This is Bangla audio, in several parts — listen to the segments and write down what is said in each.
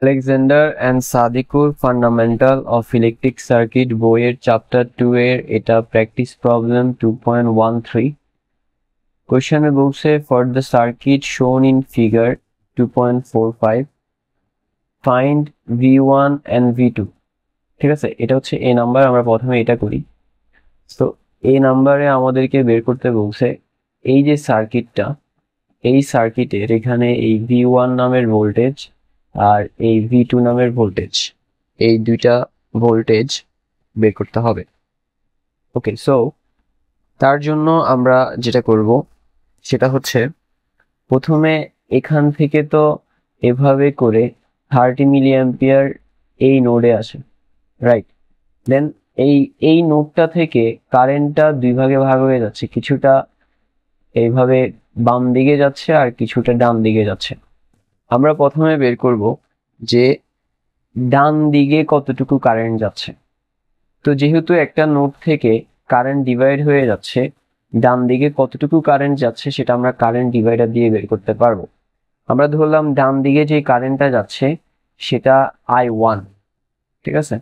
Alexander and Sadiqur fundamental of electric circuit বইয়ের চ্যাপ্টার 2 এর এটা প্র্যাকটিস প্রবলেম 2.13। কোয়েশ্চেনে বলছে ফর দ্য সার্কিট শোন in figure 2.45 find V1 and V2। ঠিক আছে, এটা হচ্ছে এ নাম্বার। আমরা প্রথমে এটা করি। তো এই নাম্বারে আমাদেরকে বের করতে বলছে এই যে সার্কিটটা, এই সার্কিটের এখানে এই V1 নামের ভোল্টেজ আর এই V2 নামের ভোল্টেজ, এই দুইটা ভোল্টেজ বের করতে হবে। ওকে, সো তার জন্য আমরা যেটা করব সেটা হচ্ছে প্রথমে এখান থেকে তো এভাবে করে 30 মিলি অ্যাম্পিয়ার এই নোডে আসে, রাইট? দেন এই নোডটা থেকে কারেন্টটা দুই ভাগে ভাগ হয়ে যাচ্ছে, কিছুটা এইভাবে বাম দিকে যাচ্ছে আর কিছুটা ডান দিকে যাচ্ছে। আমরা প্রথমে বের করব যে ডান দিকে কতটুকু কারেন্ট যাচ্ছে। তো যেহেতু একটা নোড থেকে কারেন্ট ডিভাইড হয়ে যাচ্ছে, ডান দিকে কতটুকু কারেন্ট যাচ্ছে সেটা আমরা কারেন্ট ডিভাইডার দিয়ে বের করতে পারবো। আমরা ধরলাম ডান দিকে যে কারেন্টটা যাচ্ছে সেটা I1, ঠিক আছে?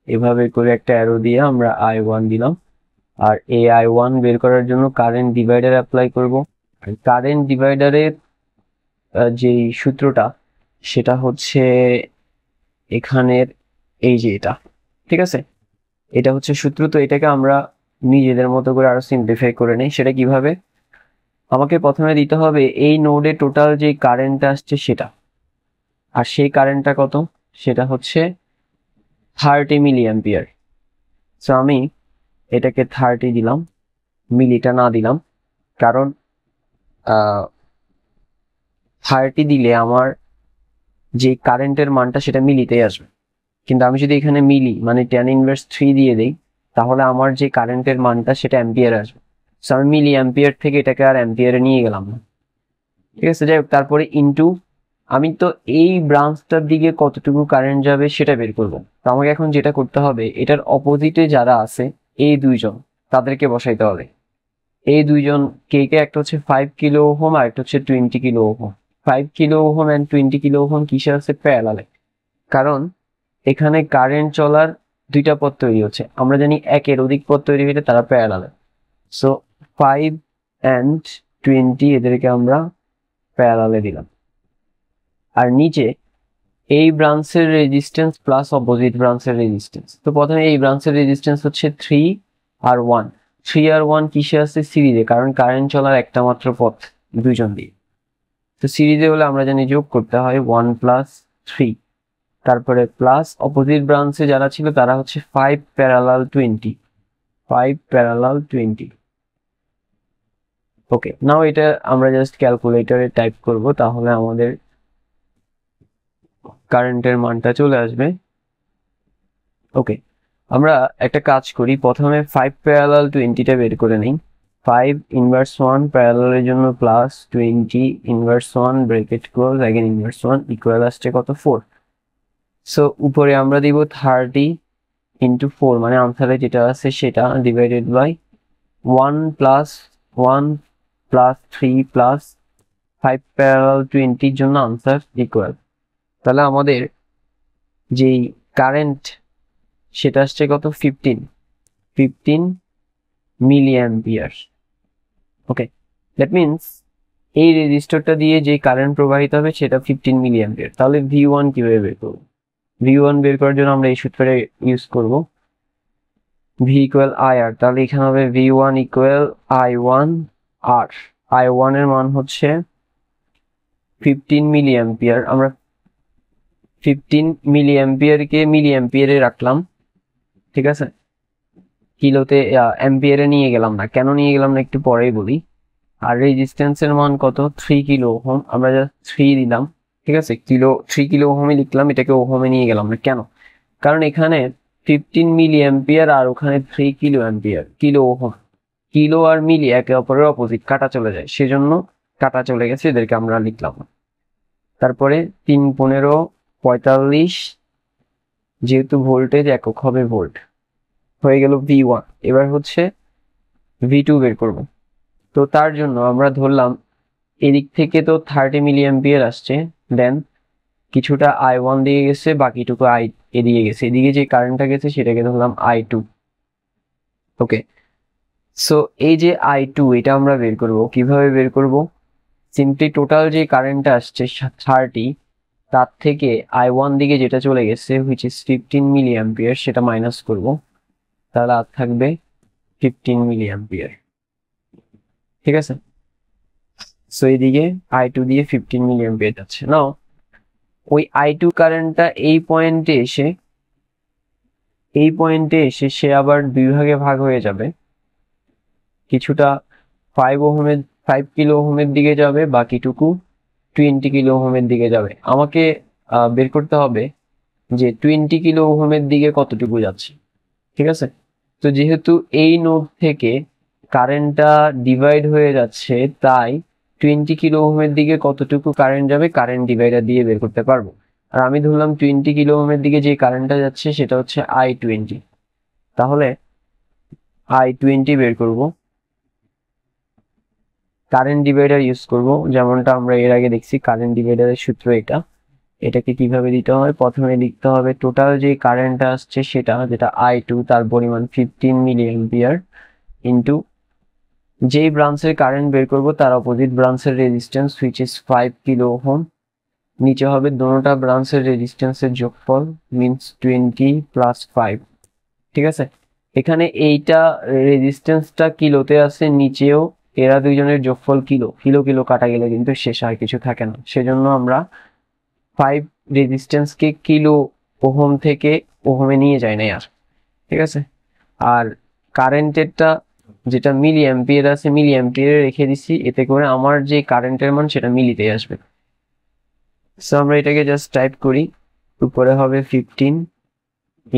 এভাবে করে একটা অ্যারো দিয়ে আমরা I1 দিলাম, আর এই I1 বের করার জন্য কারেন্ট ডিভাইডার অ্যাপ্লাই করব। আর কারেন্ট ডিভাইডারের যেই সূত্রটা সেটা হচ্ছে এখানের এই যে এটা, ঠিক আছে? এটা হচ্ছে সূত্র। তো এটাকে আমরা নিজেদের মতো করে আরো সিম্পলিফাই করে নেই। সেটা কিভাবে? আমাকে প্রথমে দিতে হবে এই নোডে টোটাল যে কারেন্টটা আসছে সেটা, আর সেই কারেন্টটা কত, সেটা হচ্ছে 30 মিলি অ্যাম্পিয়ার। সো আমি এটাকে 30 দিলাম, মিলিটা না দিলাম, কারণ 30 দিলে আমার যে কারেন্টের মানটা সেটা মিলিতেই আসবে। কিন্তু আমি যদি এখানে মিলি মানে tan ইনভার্স 3 দিয়ে দেই, তাহলে আমার যে কারেন্টের মানটা সেটা অ্যাম্পিয়ার আসবে। সো আমি মিলি অ্যাম্পিয়ার থেকে এটাকে আর অ্যাম্পিয়ারে নিয়ে গেলাম না, ঠিক আছে? যাই হোক, তারপরে ইনটু আমি তো এই ব্রাঞ্চটার দিকে কতটুকু কারেন্ট যাবে সেটা বের করব। তো আমাকে এখন যেটা করতে হবে, এটার অপোজিটে যারা আছে এই দুইজন, তাদেরকে বসাইতে হবে। এই দুইজন কে কে? একটা হচ্ছে 5 কিলো ওহম আর একটা হচ্ছে 20 kilo ohm. 5 kilo ohm and 20 kilo ohm কিসে আছে? প্যারালালে। কারণ এখানে কারেন্ট চলার দুইটা পথ তৈরি হচ্ছে। আমরা জানি একের অধিক পথ তৈরি হইলে তারা প্যারালালে। সো 5 অ্যান্ড 20 এদেরকে আমরা প্যারালালে দিলাম। আর নিচে এই ব্রাঞ্চের রেজিস্ট্যান্স প্লাস অপোজিট ব্রাঞ্চের রেজিস্ট্যান্স। তো প্রথমে এই ব্রাঞ্চের রেজিস্ট্যান্স হচ্ছে 3 আর 1। 3 আর 1 কিসে আছে? সিরিজে, কারণ কারেন্ট চলার একটা মাত্র পথ দুইজন দিয়ে। তো সিরিজে হলে আমরা জানি যোগ করতে হয় 1 প্লাস 3, তারপরে প্লাস অপোজিট ব্রাঞ্চে যারা ছিল তারা হচ্ছে 5 প্যারালাল 20, 5 প্যারালাল 20। ওকে, নাও এটা আমরা জাস্ট ক্যালকুলেটরে টাইপ করব, তাহলে আমাদের কারেন্টের মানটা চলে আসবে। ওকে, আমরা একটা কাজ করি, প্রথমে 5 প্যারালাল 20টা বের করে নিই। 5 ইনভার্স 1 প্যারালালের জন্য plus 20 inverse 1 bracket close again inverse 1 equal আসছে কত? 4। সো উপরে আমরা দিব 30 ইন্টু 4, মানে আনসারে যেটা আছে সেটা divided by 1 plus 1 plus 3 plus 5 parallel 20 জন্য আনসার ইকুয়াল। তাহলে আমাদের যেই কারেন্ট সেটা আসছে কত? 15 milliampere. Okay, that means এই রেজিস্টরটা দিয়ে যে কারেন্ট প্রবাহিত হবে সেটা 15 মিলি অ্যাম্পিয়ার। তাহলে V1 কিভাবে বের করবো? V1 বের করার জন্য আমরা এই সূত্রটা ইউজ করব, V ইকুয়াল IR। তাহলে এখানে হবে V1 equal I1 R। I1 এর মান হচ্ছে 15 মিলি অ্যাম্পিয়ার। আমরা 15 মিলি অ্যাম্পিয়ারকে মিলি অ্যাম্পিয়ারে রাখলাম, ঠিক আছে? কিলোতে অ্যাম্পিয়ারে নিয়ে গেলাম না। কেন নিয়ে গেলাম না একটু পরেই বলি। আর রেজিস্ট্যান্সের মান কত? 3 কিলো ওহম। আমরা জাস্ট 3 দিলাম, ঠিক আছে? 3 কিলো ওহমই লিখলাম, এটাকে ওহমে নিয়ে গেলাম না। কেন? কারণ এখানে 15 মিলি অ্যাম্পিয়ার আর ওখানে 3 kilo ampere, kilo ohm. Kilo আর মিলি একে অপরের অপোজিট, কাটা চলে যায়, সেজন্য কাটা চলে গেছে, এদেরকে আমরা লিখলাম। তারপরে 3 15 45, যেহেতু ভোল্টেজ একক হবে ভোল্ট, হয়ে গেল V1। এবার হচ্ছে V2 বের করব। তো তার জন্য আমরা ধরলাম এদিক থেকে তো 30 মিলি অ্যাম্পিয়ার আসছে, দেন কিছুটা I1 দিয়ে গেছে, বাকিটুকু এদিকে গেছে, এদিকে যে কারেন্টটা গেছে সেটাকে ধরলাম I2। ওকে, সো এই যে I2 এটা আমরা বের করব। কিভাবে বের করব? সিম্পলি টোটাল যে কারেন্টটা আসছে 30, তার থেকে I1 দিকে যেটা চলে গেছে হুইচ ইজ 15 মিলি অ্যাম্পিয়ার সেটা মাইনাস করব, তাহলে আর থাকবে 15 মিলি অ্যাম্পিয়ার। ঠিক আছে, সো এইদিকে I2 দিয়ে 15 মিলি অ্যাম্পিয়ার যাচ্ছে। নাও ওই I2 কারেন্টটা এই পয়েন্টে এসে সে আবার দুই ভাগে ভাগ হয়ে যাবে, কিছুটা 5 কিলো ওহমের দিকে যাবে, বাকিটুকু 20 কিলো ওহমের দিকে যাবে। আমাকে বের করতে হবে যে 20 কিলো ওহমের দিকে কতটুকু যাচ্ছে। ঠিক আছে, তো যেহেতু এই নোড থেকে কারেন্টটা ডিভাইড হয়ে যাচ্ছে, তাই 20 কিলো ওহমের দিকে কতটুকু কারেন্ট যাবে কারেন্ট ডিভাইডার দিয়ে বের করতে পারবো। আর আমি ধরলাম 20 কিলো ওহমের দিকে যে কারেন্টটা যাচ্ছে সেটা হচ্ছে I20। তাহলে I20 বের করব, কারেন্ট ডিভাইডার ইউজ করব, যেমনটা আমরা এর আগে দেখছি। কারেন্ট ডিভাইডারের সূত্র এটাকে কিভাবে দিতে হয়? প্রথমে লিখতে হবে টোটাল যে কারেন্টটা আসছে সেটা, যেটা I2, তার পরিমাণ 15 মিলি অ্যাম্পিয়ার, ইন্টু যেই ব্রাঞ্চের কারেন্ট বের করব তার অপোজিট ব্রাঞ্চের resistance which is 5 kilo ohm. নিচে হবে দোনোটা ব্রাঞ্চের রেজিস্ট্যান্সের যোগফল, মিনস 20 প্লাস 5। ঠিক আছে, এখানে এইটা রেজিস্ট্যান্সটা কিলোতে আছে, নিচেও এরা দুইজনের যোগফল কিলো, কিলো কিলো কাটা গেলে কিন্তু শেষ আর কিছু থাকে না। সেজন্য আমরা 5 রেজিস্ট্যান্সকে কিলো ওহম থেকে ওহমে নিয়ে যাই না আর। ঠিক আছে, আর কারেন্টেরটা যেটা মিলি অ্যাম্পিয়ার আছে মিলি অ্যাম্পিয়ারে রেখে দিছি, এতে করে আমার যে কারেন্টের মান সেটা মিলিতে আসবে। সো আমরা এটাকে জাস্ট টাইপ করি, উপরে হবে 15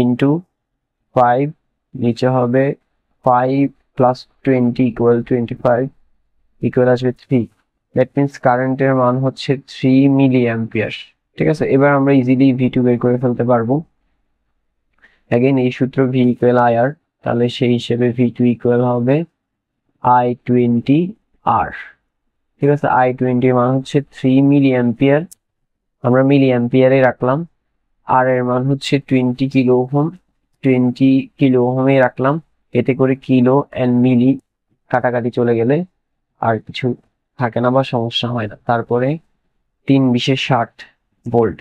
ইন্টু 5, নিচে হবে 5 প্লাস 20 ইকুয়াল 25, ইকুয়াল আসবে 3। দ্যাট মিনস কারেন্টের মান হচ্ছে 3 মিলি অ্যাম্পিয়ার। ঠিক আছে, এবার আমরা ইজিলি V2 বের করে ফেলতে পারবো। অ্যাগেন এই সূত্র V ইকুয়াল IR, তাহলে সেই হিসেবে V2 ইকুয়াল হবে I20R। ঠিক আছে, I20 এর মান হচ্ছে 3 মিলি অ্যাম্পিয়ার, আমরা মিলি অ্যাম্পিয়ারে রাখলাম। আর এর মান হচ্ছে 20 কিলো ওহম, 20 কিলো ওহমে রাখলাম, এতে করে কিলো অ্যান্ড মিলি কাটাকাটি চলে গেলে আর কিছু থাকে না বা সমস্যা হয় না। তারপরে 3×20=60 ভোল্ট।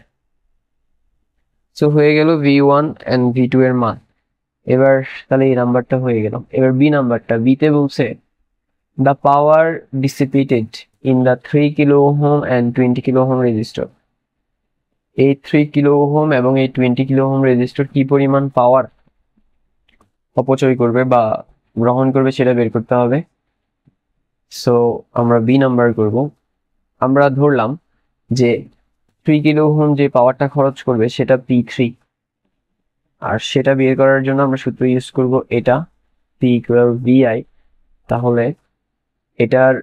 সো হয়ে গেল V1 অ্যান্ড V2 এর মান। এবার তাহলে এই নাম্বারটা হয়ে গেল। এবার বি নাম্বারটা, বিতে বলছে the power dissipated in the 3 kilo ohm and 20 kilo ohm resistor। এই 3 কিলো ওহম এবং এই 20 কিলো ওহম রেজিস্টর কি পরিমাণ পাওয়ার অপচয় করবে বা গ্রহণ করবে সেটা বের করতে হবে। সো আমরা বি নাম্বার করব। আমরা ধরলাম যে 3 কিলো ওহম যে পাওয়ারটা খরচ করবে সেটা P3, আর সেটা বের করার জন্য আমরা সূত্র ইউজ করব এটা, P ইকুয়াল VI। তাহলে এটার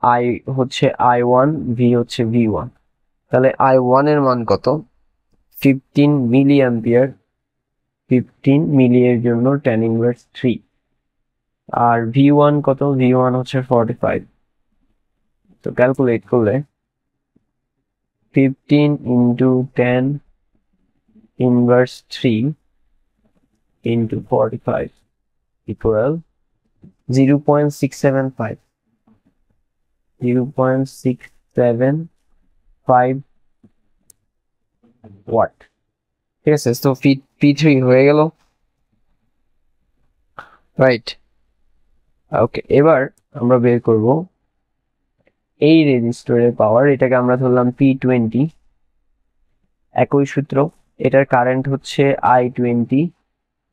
I হচ্ছে I1, V হচ্ছে V1। তাহলে I1 এর মান কত? 15 মিলি অ্যাম্পিয়ার, 15 মিলি এর জন্য tan ইনভার্স 3। আর V1 কত? V1 হচ্ছে 45। তো ক্যালকুলেট করলে 15 into tan inverse 3 into 45 equal 0.675, 0.675 watt. ঠিক আছে, তো P3 হয়ে গেল, রাইট? ওকে, এবার আমরা বের করব এই রেজিস্টরের পাওয়ার। এটাকে আমরা ধরলাম P20, একই সূত্র। এটার কারেন্ট হচ্ছে I20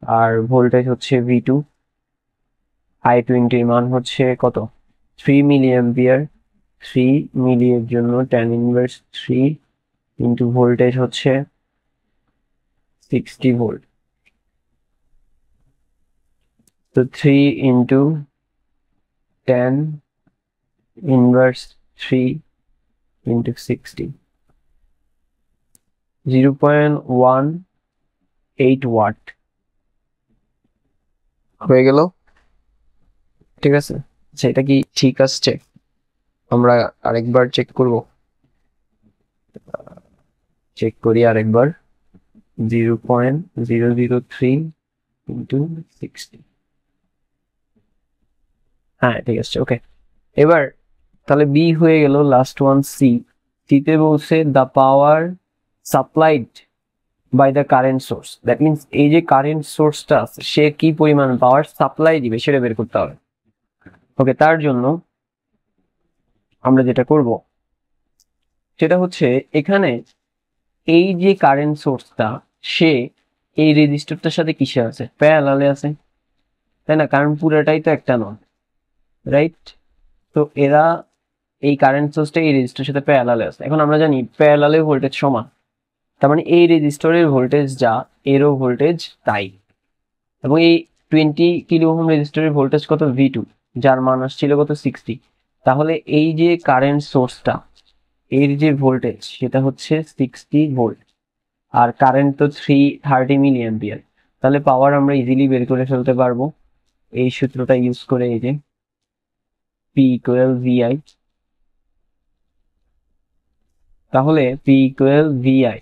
আর ভোল্টেজ হচ্ছে V2। I20 এর মান হচ্ছে কত? 3 মিলি অ্যাম্পিয়ার, 3 মিলি এর জন্য tan ইনভার্স 3 ইন্টু ভোল্টেজ হচ্ছে 60 ভোল্ট। তো 3 into tan inverse 3 into 60, 0.18 watt হয়ে গেল। ঠিক আছে, আচ্ছা এটা কি ঠিক আসছে? আমরা আরেকবার চেক করব। চেক করি আরেকবার 0.003 ইন্টু 60 হ্যাঁ ঠিক আছে ওকে এবার তাহলে বি হয়ে গেল লাস্ট ওয়ান সিতে বলছে the power supplied by the current source that means এই যে কারেন্ট সোর্সটা আছে সে কি পরিমাণ পাওয়ার সাপ্লাই দিবে সেটা বের করতে হবে ওকে তার জন্য আমরা যেটা করব সেটা হচ্ছে এখানে এই যে কারেন্ট সোর্সটা সে এই রেজিস্টরটার সাথে কিসে আছে প্যারালালে আছে তাই না কারণ পুরোটাই তো একটা নয় রাইট তো এরা এই কারেন্ট সোর্সটা এই রেজিস্টরের সাথে প্যারালালে আছে এখন আমরা জানি প্যারালালে ভোল্টেজ সমান তার মানে এই রেজিস্টরের ভোল্টেজ যা এরও ভোল্টেজ তাই এবং এই 20 কিলো ওহম রেজিস্টরের ভোল্টেজ কত V2 যার মান আসছিল কত 60 তাহলে এই যে কারেন্ট সোর্সটা এর যে ভোল্টেজ সেটা হচ্ছে 60 ভোল্ট আর কারেন্ট তো 330 মিলি অ্যাম্পিয়ার তাহলে পাওয়ার আমরা ইজিলি বের করে ফেলতে পারবো এই সূত্রটা ইউজ করে এই যে P ইকুয়াল VI তাহলে P ইকুয়াল VI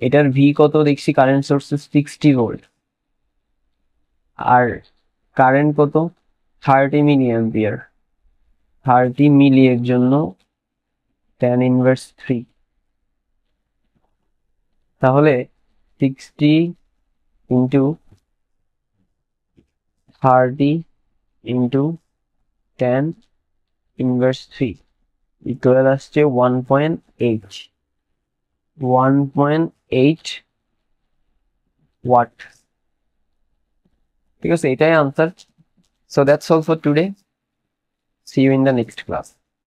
এটার V কত দেখছি কারেন্ট সোর্স 60 ভোল্ট আর কারেন্ট কত 30 মিলি অ্যাম্পিয়ার 30 মিলি এর জন্য tan ইনভার্স 3 তাহলে 60 into 30 into tan inverse 3 equal আসছে 1.8 ওয়াট ঠিক আছে এটাই answer so that's all for today see you in the next class